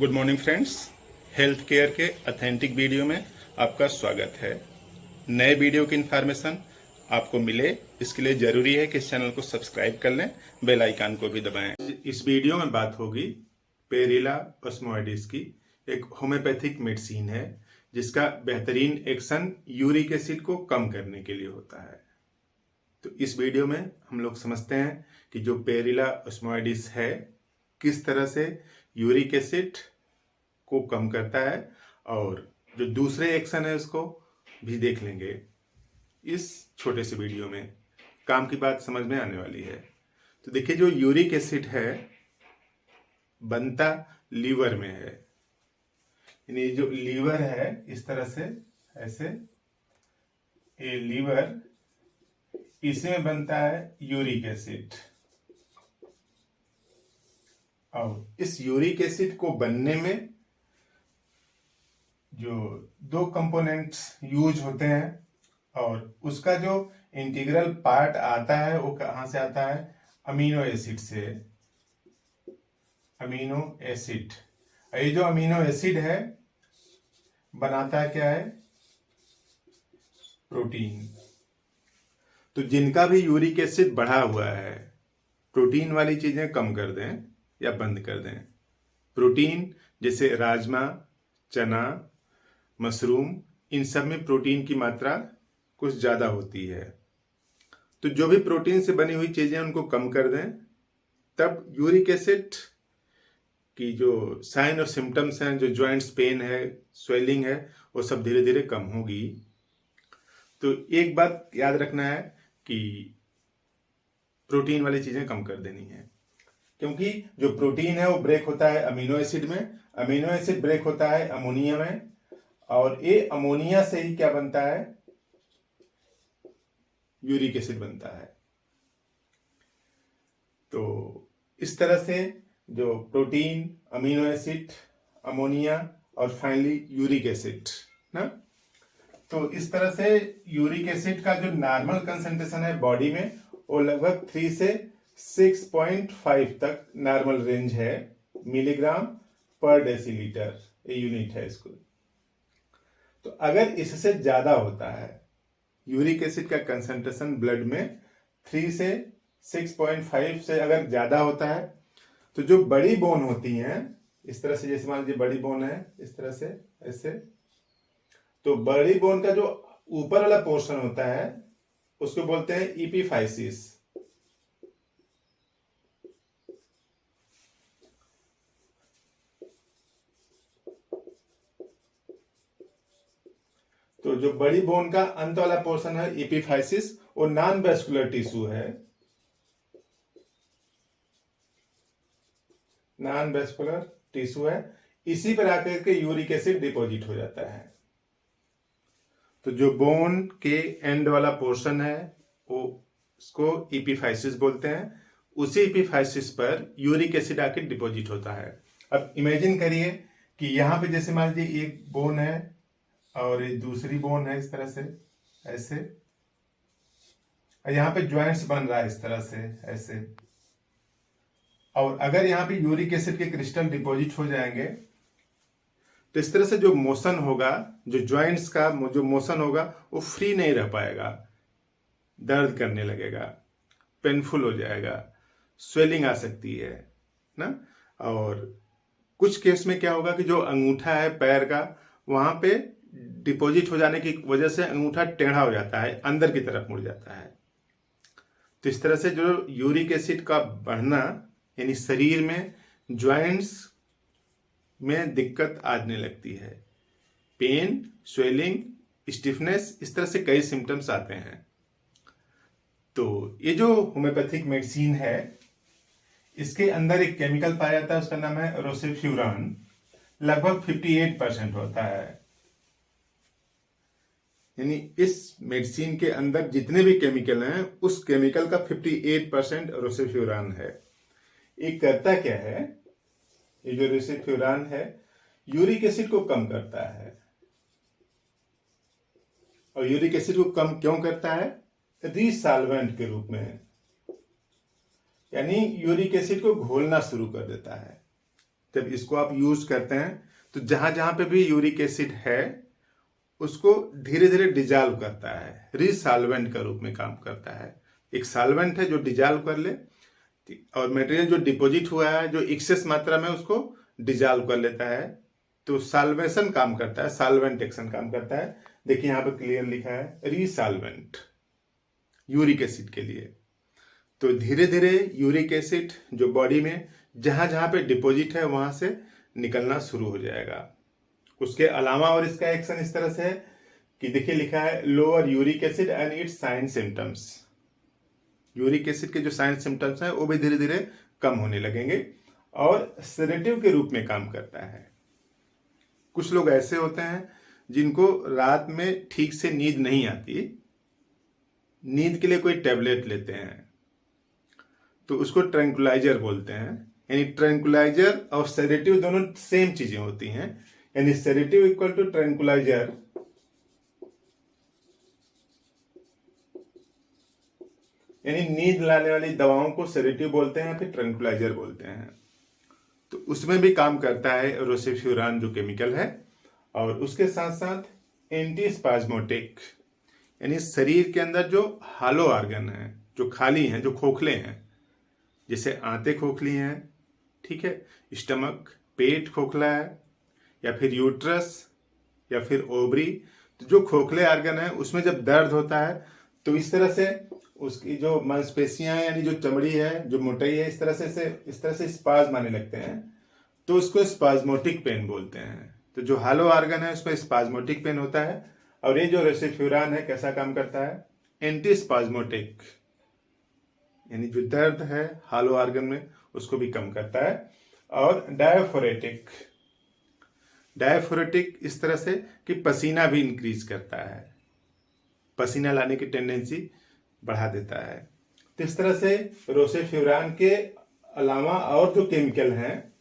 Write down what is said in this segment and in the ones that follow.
Good morning friends, health care के authentic video में आपका स्वागत है। नए वीडियो की इन्फॉर्मेशन आपको मिले, इसके लिए जरूरी है कि इस चैनल को सब्सक्राइब कर लें, बेल आइकन को भी दबाएं। इस वीडियो में बात होगी पेरिला ओस्मोइडिस की। एक होम्योपैथिक मेडिसिन है जिसका बेहतरीन एक्शन यूरिक एसिड को कम करने के लिए होता है। तो इस वीडियो में हम लोग समझते हैं कि जो पेरिला ओस्मोइडिस है किस तरह से यूरिक एसिड को कम करता है, और जो दूसरे एक्शन है उसको भी देख लेंगे। इस छोटे से वीडियो में काम की बात समझ में आने वाली है। तो देखिए, जो यूरिक एसिड है बनता लीवर में है, यानी जो लीवर है इस तरह से ऐसे, ये लीवर, इसमें बनता है यूरिक एसिड। और इस यूरिक एसिड को बनने में जो दो कंपोनेंट्स यूज होते हैं, और उसका जो इंटीग्रल पार्ट आता है वो कहाँ से आता है? अमीनो एसिड से। अमीनो एसिड, ये जो अमीनो एसिड है बनाता है क्या है? प्रोटीन। तो जिनका भी यूरिक एसिड बढ़ा हुआ है, प्रोटीन वाली चीजें कम कर दें या बंद कर दें। प्रोटीन जैसे राजमा, चना, मशरूम, इन सब में प्रोटीन की मात्रा कुछ ज्यादा होती है। तो जो भी प्रोटीन से बनी हुई चीजें उनको कम कर दें, तब यूरिक एसिड की जो साइन और सिम्टम्स हैं, जो जॉइंट्स पेन है, स्वेलिंग है, वो सब धीरे धीरे कम होगी। तो एक बात याद रखना है कि प्रोटीन वाली चीजें कम कर देनी है, क्योंकि जो प्रोटीन है वो ब्रेक होता है अमीनो एसिड में, अमीनो एसिड ब्रेक होता है अमोनिया में, और ये अमोनिया से ही क्या बनता है? यूरिक एसिड बनता है। तो इस तरह से जो प्रोटीन, अमीनो एसिड, अमोनिया और फाइनली यूरिक एसिड ना, तो इस तरह से यूरिक एसिड का जो नॉर्मल कंसंट्रेशन है बॉडी में वो लगभग 3 से 6.5 तक नॉर्मल रेंज है, मिलीग्राम पर डेसीलीटर, ये यूनिट है इसको। तो अगर इससे ज्यादा होता है यूरिक एसिड का कंसंट्रेशन ब्लड में 3 से 6.5 से अगर ज्यादा होता है, तो जो बड़ी बोन होती हैं इस तरह से, जैसे मान लीजिए बड़ी बोन है इस तरह से ऐसे, तो बड़ी बोन का जो ऊपर वाला पोर्शन होता है उसको बोलते हैं इपीफाइसिस। तो जो बड़ी बोन का अंत वाला पोर्शन है इपीफाइसिस, वो नॉन वेस्कुलर टिश्यू है, नॉन वेस्कुलर टिश्यू है। इसी पर आकर के यूरिक एसिड डिपॉजिट हो जाता है। तो जो बोन के एंड वाला पोर्शन है वो उसको इपीफाइसिस बोलते हैं, उसी इपीफाइसिस पर यूरिक एसिड आके डिपॉजिट होता है। अब इमेजिन करिए कि यहां पे जैसे मान लीजिए एक बोन है और ये दूसरी बोन है इस तरह से ऐसे, और यहाँ पे ज्वाइंट्स बन रहा है इस तरह से ऐसे, और अगर यहाँ पे यूरिक एसिड के क्रिस्टल डिपॉजिट हो जाएंगे तो इस तरह से जो मोशन होगा, जो ज्वाइंट्स का जो मोशन होगा वो फ्री नहीं रह पाएगा, दर्द करने लगेगा, पेनफुल हो जाएगा, स्वेलिंग आ सकती है ना। और कुछ केस में क्या होगा कि जो अंगूठा है पैर का, वहां पे डिपॉजिट हो जाने की वजह से अंगूठा टेढ़ा हो जाता है, अंदर की तरफ मुड़ जाता है। तो इस तरह से जो यूरिक एसिड का बढ़ना, यानी शरीर में ज्वाइंट्स में दिक्कत आने लगती है, पेन, स्वेलिंग, स्टिफनेस, इस तरह से कई सिम्टम्स आते हैं। तो ये जो होम्योपैथिक मेडिसिन है इसके अंदर एक केमिकल पाया जाता है, उसका नाम है रोसेफ्यूरान, लगभग 58% होता है। यानी इस मेडिसिन के अंदर जितने भी केमिकल हैं उस केमिकल का 58% रोसेफ्यूरान है। ये करता क्या है? ये जो रोसेफ्यूरान है यूरिक एसिड को कम करता है। और यूरिक एसिड को कम क्यों करता है? रीसॉल्वेंट के रूप में, यानी यूरिक एसिड को घोलना शुरू कर देता है। जब इसको आप यूज करते हैं तो जहां जहां पे भी यूरिक एसिड है उसको धीरे धीरे डिजॉल्व करता है, रिसॉल्वेंट का रूप में काम करता है। एक सॉल्वेंट है जो डिजॉल्व कर ले और मटेरियल जो डिपॉजिट हुआ है जो एक्सेस मात्रा में उसको डिजॉल्व कर लेता है, तो सॉल्वेशन काम करता है, सॉल्वेंट एक्शन काम करता है। देखिए यहां पर क्लियर लिखा है रिसॉल्वेंट यूरिक एसिड के लिए। तो धीरे धीरे यूरिक एसिड जो बॉडी में जहां जहां पे डिपॉजिट है वहां से निकलना शुरू हो जाएगा। उसके अलावा और इसका एक्शन इस तरह से है कि देखिए लिखा है lower uric acid and its sign symptoms. Uric acid के जो साइन सिम्टम्स हैं वो भी धीरे धीरे कम होने लगेंगे और सेडेटिव के रूप में काम करता है। कुछ लोग ऐसे होते हैं जिनको रात में ठीक से नींद नहीं आती, नींद के लिए कोई टेबलेट लेते हैं तो उसको ट्रैंकुलाइजर बोलते हैं। यानी ट्रैंकुलाइजर और सेडेटिव दोनों सेम चीजें होती हैं, यानी सेडेटिव इक्वल टू ट्रैंकुलाइजर। यानी नींद लाने वाली दवाओं को सेडेटिव बोलते हैं फिर ट्रैंकुलाइजर बोलते हैं। तो उसमें भी काम करता है रोसेफ्यूरान जो केमिकल है, और उसके साथ साथ एंटी स्पाज्मोटिक, यानी शरीर के अंदर जो हालो ऑर्गन है, जो खाली हैं, जो खोखले हैं, जैसे आंतें खोखली हैं, ठीक है, स्टमक पेट खोखला है, या फिर यूट्रस या फिर ओवरी, तो जो खोखले ऑर्गन है उसमें जब दर्द होता है तो इस तरह से उसकी जो मांसपेशियां हैं यानी जो चमड़ी है, जो मोटाई है, इस तरह से स्पाज्म आने लगते हैं, तो उसको स्पाज्मोटिक पेन बोलते हैं। तो जो हालो ऑर्गन है उसमें स्पाज्मोटिक पेन होता है, और ये जो रोसेफ्यूरान है कैसा काम करता है, एंटी स्पाज्मोटिक, यानी जो दर्द है हालो ऑर्गन में उसको भी कम करता है। और डायफोरेटिक, डायफोरेटिक इस तरह से कि पसीना भी इंक्रीज करता है, पसीना लाने की टेंडेंसी बढ़ा देता है। तो इस तरह से रोसेफ्यूरान के अलावा और जो केमिकल हैं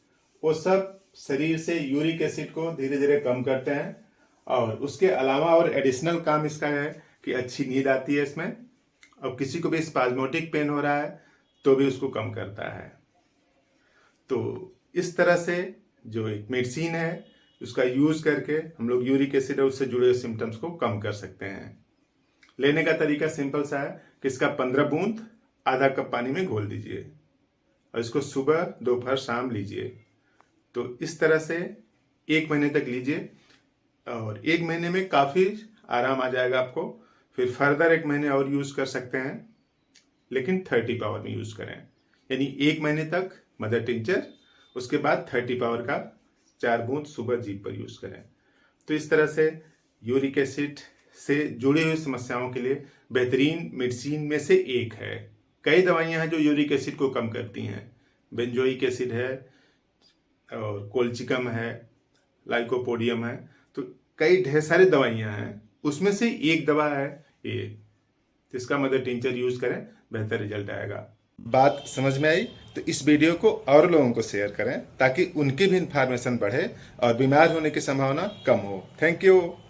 वो सब शरीर से यूरिक एसिड को धीरे धीरे कम करते हैं, और उसके अलावा और एडिशनल काम इसका है कि अच्छी नींद आती है इसमें, और किसी को भी स्पाज्मोटिक पेन हो रहा है तो भी उसको कम करता है। तो इस तरह से जो एक मेडिसिन है उसका यूज करके हम लोग यूरिक एसिड और उससे जुड़े हुए सिम्टम्स को कम कर सकते हैं। लेने का तरीका सिंपल सा है कि इसका 15 बूंद आधा कप पानी में घोल दीजिए और इसको सुबह दोपहर शाम लीजिए। तो इस तरह से 1 महीने तक लीजिए, और 1 महीने में काफी आराम आ जाएगा आपको। फिर फर्दर 1 महीने और यूज कर सकते हैं, लेकिन 30 पावर में यूज करें, यानी 1 महीने तक मदर टिंचर, उसके बाद 30 पावर का 4 बूंद सुबह जीभ पर यूज करें। तो इस तरह से यूरिक एसिड से जुड़ी हुई समस्याओं के लिए बेहतरीन मेडिसिन में से एक है। कई दवाइयां हैं जो यूरिक एसिड को कम करती हैं, बेंजोइक एसिड है और कोल्चिकम है, लाइकोपोडियम है, तो कई ढेर सारी दवाइयां हैं, उसमें से एक दवा है ये। इसका मदर टिंचर यूज करें, बेहतर रिजल्ट आएगा। बात समझ में आई तो इस वीडियो को और लोगों को शेयर करें ताकि उनकी भी इंफॉर्मेशन बढ़े और बीमार होने की संभावना कम हो। Thank you.